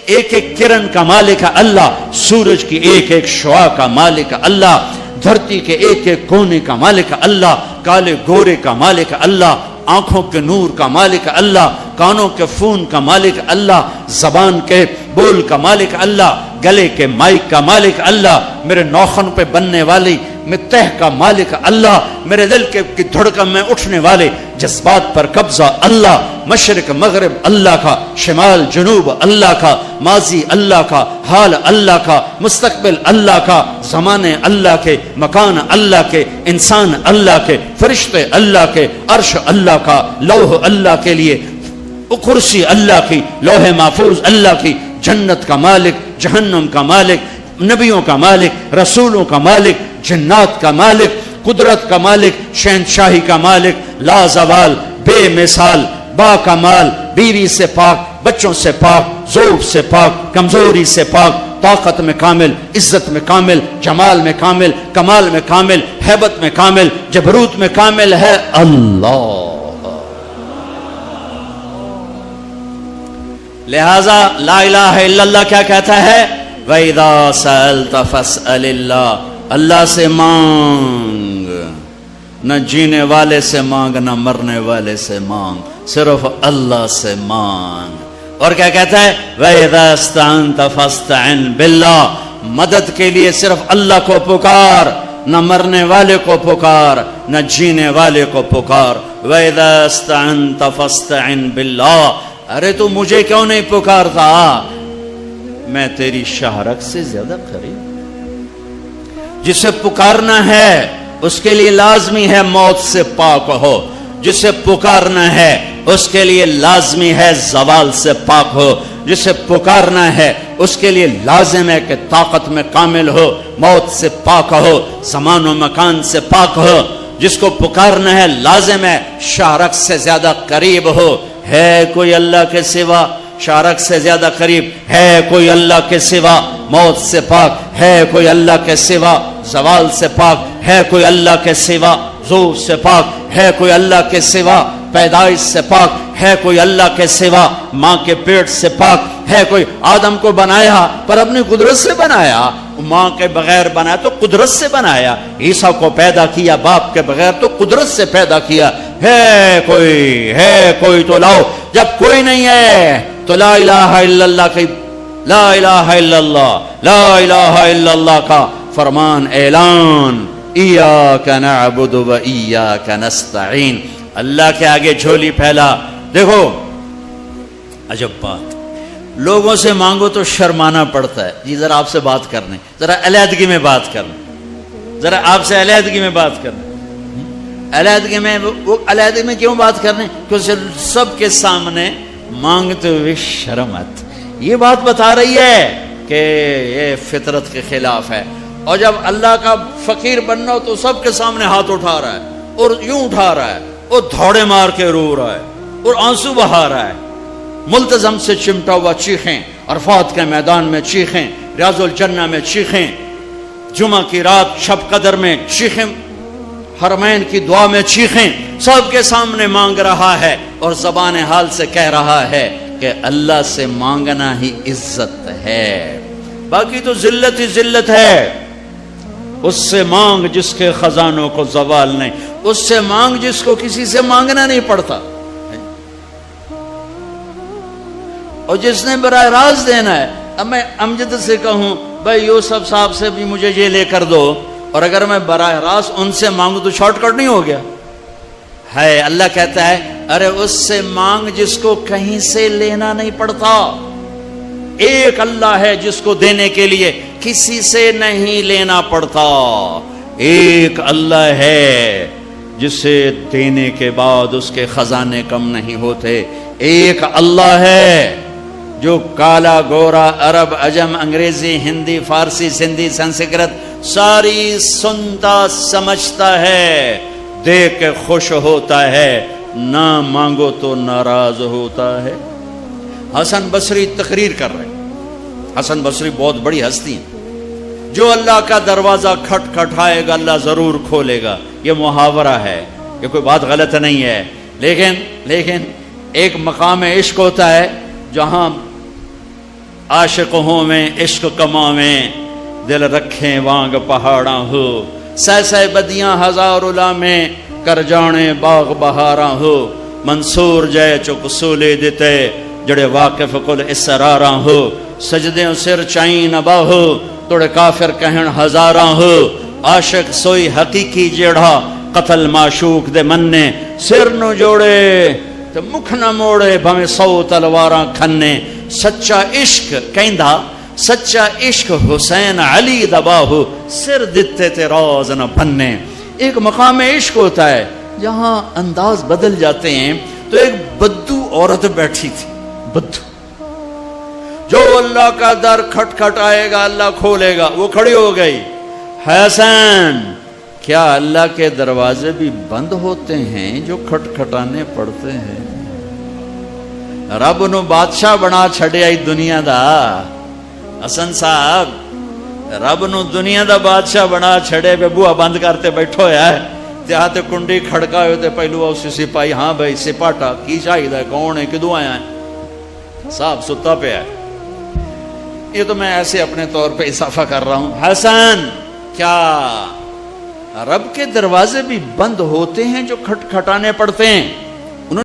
ایک کرن کا مالک اللہ، سورج کی ایک شعاع کا مالک اللہ، دھرتی کے ایک کونے کا مالک اللہ، کالے گورے کا مالک اللہ، آنکھوں کے نور کا مالک اللہ، کانوں کے فون کا مالک اللہ، زبان کے بول کا مالک اللہ، گلے کے مائک کا مالک اللہ، میرے ناخن پہ بننے والی میں تہ کا مالک اللہ، میرے دل کی دھڑکن میں اٹھنے والے جذبات پر قبضہ اللہ، مشرق مغرب اللہ کا، شمال جنوب اللہ کا، ماضی اللہ کا، حال اللہ کا، مستقبل اللہ کا، زمانے اللہ کے، مکان اللہ کے، انسان اللہ کے، فرشتے اللہ کے، عرش اللہ کا، لوح اللہ کے لیے، کرسی اللہ کی، لوح محفوظ اللہ کی، جنت کا مالک، جہنم کا مالک، نبیوں کا مالک، رسولوں کا مالک، جنات کا مالک، قدرت کا مالک، شہنشاہی کا مالک، لا زوال، بے مثال، با کمال، بیوی سے پاک، بچوں سے پاک، ذوق سے پاک، کمزوری سے پاک، طاقت میں کامل، عزت میں کامل، جمال میں کامل، کمال میں کامل، ہیبت میں کامل، جبروت میں کامل ہے اللہ۔ لہذا لا الہ الا اللہ کیا کہتا ہے؟ وَإِذَا سَأَلْتَ فَاسْأَلِ اللَّهِ، اللہ سے مانگ، نہ جینے والے سے مانگ، نہ مرنے والے سے مانگ، صرف اللہ سے مانگ۔ اور کیا کہتا ہے؟ وَإِذَا اسْتَعَنْتَ فَاسْتَعِنْ بِاللَّهِ، مدد کے لیے صرف اللہ کو پکار، نہ مرنے والے کو پکار، نہ جینے والے کو پکار۔ وَإِذَا اسْتَعَنْتَ فَاسْتَعِنْ بِاللَّهِ، ارے تو مجھے کیوں نہیں پکارتا؟ میں تیری شہرک سے زیادہ قریب۔ جسے پکارنا ہے اس کے لیے لازمی ہے موت سے پاک ہو، جسے پکارنا ہے اس کے لیے لازمی ہے زوال سے پاک ہو، جسے پکارنا ہے اس کے لیے لازم ہے کہ طاقت میں کامل ہو، موت سے پاک ہو، زمان و مکان سے پاک ہو۔ جس کو پکارنا ہے لازم ہے شہرک سے زیادہ قریب ہو۔ ہے کوئی اللہ کے سوا شارک سے زیادہ قریب؟ ہے کوئی اللہ کے سوا موت سے پاک؟ ہے کوئی اللہ کے سوا زوال سے پاک؟ ہے کوئی اللہ کے سوا ذوق سے پاک؟ ہے کوئی اللہ کے سوا پیدائش سے پاک؟ ہے کوئی اللہ کے سوا ماں کے پیٹ سے پاک؟ ہے کوئی؟ آدم کو بنایا پر اپنی قدرت سے بنایا، ماں کے بغیر بنایا تو قدرت سے بنایا، عیسیٰ کو پیدا کیا باپ کے بغیر تو قدرت سے پیدا کیا۔ ہے کوئی تو لاؤ، جب کوئی نہیں ہے تو لا الہ الا اللہ کی، لا الہ الا اللہ، لا الہ الا اللہ کا فرمان اعلان، ایاک نعبد و ایاک نستعین، اللہ کے آگے جھولی پھیلا۔ دیکھو عجب بات، لوگوں سے مانگو تو شرمانا پڑتا ہے، جی ذرا آپ سے بات کرنے، ذرا علیحدگی میں بات کرنے، ذرا آپ سے علیحدگی میں بات کرنے۔ علیحدگی میں وہ علیحدگی میں کیوں بات کرنے؟ کیونکہ سب کے سامنے مانگتے ہوئے شرم آتی۔ یہ بات بتا رہی ہے کہ یہ فطرت کے خلاف ہے۔ اور جب اللہ کا فقیر بننا ہو تو سب کے سامنے ہاتھ اٹھا رہا ہے اور یوں اٹھا رہا ہے اور دھوڑے مار کے رو رہا ہے اور آنسو بہا رہا ہے، ملتزم سے چمٹا ہوا چیخیں، عرفات کے میدان میں چیخیں، ریاض الجنہ میں چیخیں، جمعہ کی رات شب قدر میں چیخیں، حرمین کی دعا میں چیخیں، سب کے سامنے مانگ رہا ہے اور زبان حال سے کہہ رہا ہے کہ اللہ سے مانگنا ہی عزت ہے، باقی تو ذلت ہی ذلت ہے۔ اس سے مانگ جس کے خزانوں کو زوال نہیں، اس سے مانگ جس کو کسی سے مانگنا نہیں پڑتا، اور جس نے براہ راست دینا ہے۔ اب میں امجد سے کہوں بھائی یوسف صاحب سے بھی مجھے یہ لے کر دو، اور اگر میں براہ راست ان سے مانگوں تو شارٹ کٹ نہیں ہو گیا ہے؟ اللہ کہتا ہے ارے اس سے مانگ جس کو کہیں سے لینا نہیں پڑتا۔ ایک اللہ ہے جس کو دینے کے لیے کسی سے نہیں لینا پڑتا، ایک اللہ ہے جسے دینے کے بعد اس کے خزانے کم نہیں ہوتے، ایک اللہ ہے جو کالا گورا عرب عجم انگریزی ہندی فارسی سندھی سنسکرت ساری سنتا سمجھتا ہے، دیکھ کے خوش ہوتا ہے، نہ مانگو تو ناراض ہوتا ہے۔ حسن بصری تقریر کر رہے ہیں، حسن بصری بہت بڑی ہستی ہیں، جو اللہ کا دروازہ کھٹکھٹائے گا اللہ ضرور کھولے گا، یہ محاورہ ہے، یہ کوئی بات غلط نہیں ہے، لیکن ایک مقام عشق ہوتا ہے جہاں عاشق ہوں میں عشق کما میں دل رکھیں وانگ پہاڑاں ہو، سہ بدیاں ہزار الا میں کر جانے باغ بہاراں ہو، منصور جے چک سولے دیتے جڑے واقف کل اسراراں ہو، سجدے سر چائیں نبا ہو توڑے کافر کہن ہزاراں ہو، عاشق سوئی حقیقی جیڑا قتل معشوق دے مننے سر نو جوڑے تے مکھ نہ موڑے بھویں 100 تلواراں کھنے سچا عشق کہندا سچا عشق حسین علی دباہو سر دتے تے راز نہ بننے. ایک مقام عشق ہوتا ہے جہاں انداز بدل جاتے ہیں. تو ایک بدو عورت بیٹھی تھی, بدو, جو اللہ کا در کھٹ کھٹ آئے گا اللہ کھولے گا. وہ کھڑی ہو گئی, حسین کیا اللہ کے دروازے بھی بند ہوتے ہیں جو کھٹ کھٹانے پڑتے ہیں؟ رب نو بادشاہ بنا چھڑیا ہی دنیا دا. حسن صاحب رب نو دنیا دا بادشاہ بنا چھڑے پہ بوہا بند کرتے بیٹھو ہے تے کنڈی کھڑکا ہوتے پہلو اسی سپاہی, ہاں بھائی سپاٹا کی شاہد ہے, کون ہے, کدوں آیا ہے؟ صاحب ستا پہ ہے. یہ تو میں ایسے اپنے طور پہ اضافہ کر رہا ہوں. حسن کیا رب کے دروازے بھی بند ہوتے ہیں جو کھٹ کھٹانے پڑتے ہیں؟